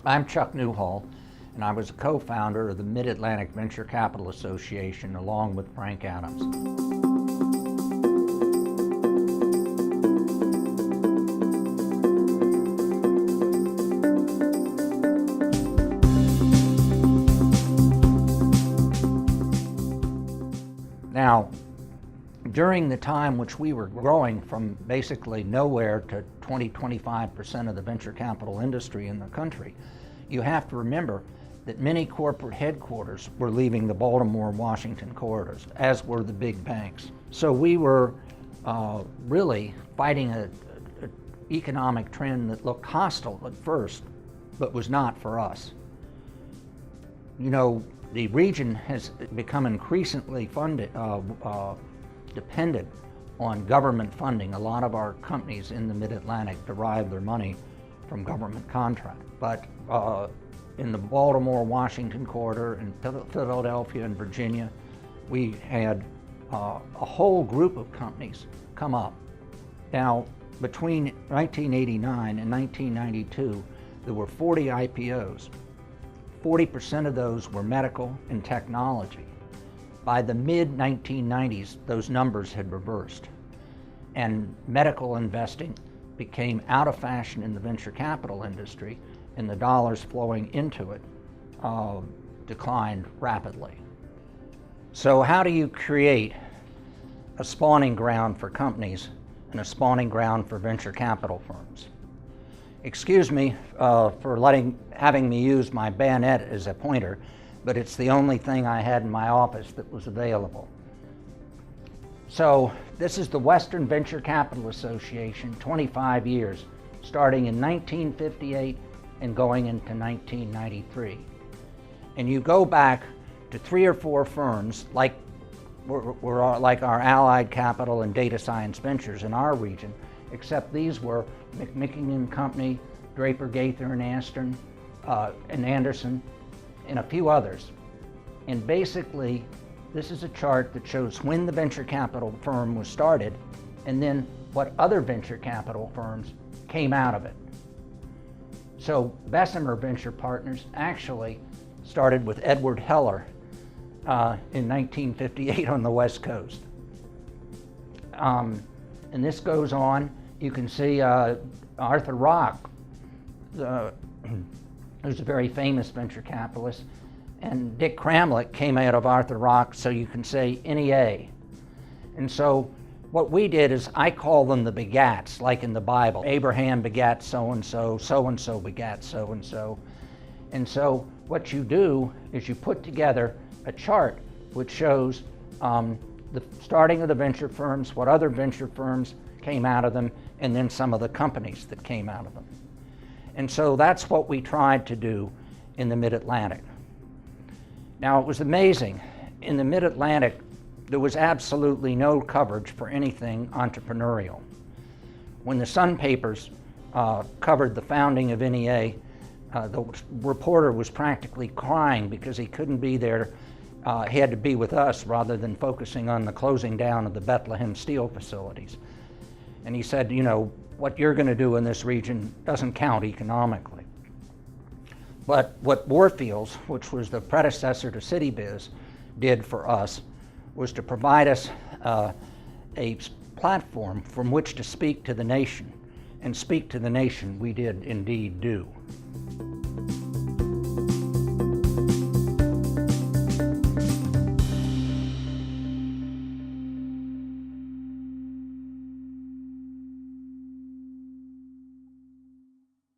I'm Chuck Newhall, and I was a co-founder of the Mid-Atlantic Venture Capital Association along with Frank Adams. Now, during the time which we were growing from basically nowhere to 20-25% of the venture capital industry in the country, you have to remember that many corporate headquarters were leaving the Baltimore-Washington corridors, as were the big banks. So we were really fighting an economic trend that looked hostile at first, but was not for us. You know, the region has become increasingly dependent on government funding. A lot of our companies in the Mid-Atlantic derive their money from government contracts. But in the Baltimore-Washington corridor, in Philadelphia and Virginia, we had a whole group of companies come up. Now, between 1989 and 1992, there were 40 IPOs. 40% of those were medical and technology. By the mid-1990s, those numbers had reversed, and medical investing became out of fashion in the venture capital industry, and the dollars flowing into it declined rapidly. So how do you create a spawning ground for companies and a spawning ground for venture capital firms? Excuse me for having me use my bayonet as a pointer, but it's the only thing I had in my office that was available. So this is the Western Venture Capital Association, 25 years, starting in 1958 and going into 1993. And you go back to 3 or 4 firms like like our Allied Capital and Data Science Ventures in our region, except these were McMicking and Company, Draper, Gaither and Aston, and Anderson, and a few others. And basically, this is a chart that shows when the venture capital firm was started and then what other venture capital firms came out of it. So Bessemer Venture Partners actually started with Edward Heller in 1958 on the West Coast. And this goes on. You can see Arthur Rock, who's a very famous venture capitalist, and Dick Kramlich came out of Arthur Rock, so you can say NEA. And so what we did is, I call them the begats, like in the Bible. Abraham begat so-and-so, so-and-so begat so-and-so. And so what you do is you put together a chart which shows the starting of the venture firms, what other venture firms came out of them, and then some of the companies that came out of them. And so that's what we tried to do in the Mid-Atlantic. Now, it was amazing. In the Mid-Atlantic, there was absolutely no coverage for anything entrepreneurial. When the Sun papers covered the founding of NEA, the reporter was practically crying because he couldn't be there. He had to be with us rather than focusing on the closing down of the Bethlehem steel facilities. And he said, you know, what you're going to do in this region doesn't count economically. But what Warfields, which was the predecessor to CityBiz, did for us was to provide us a platform from which to speak to the nation. And speak to the nation we did indeed do.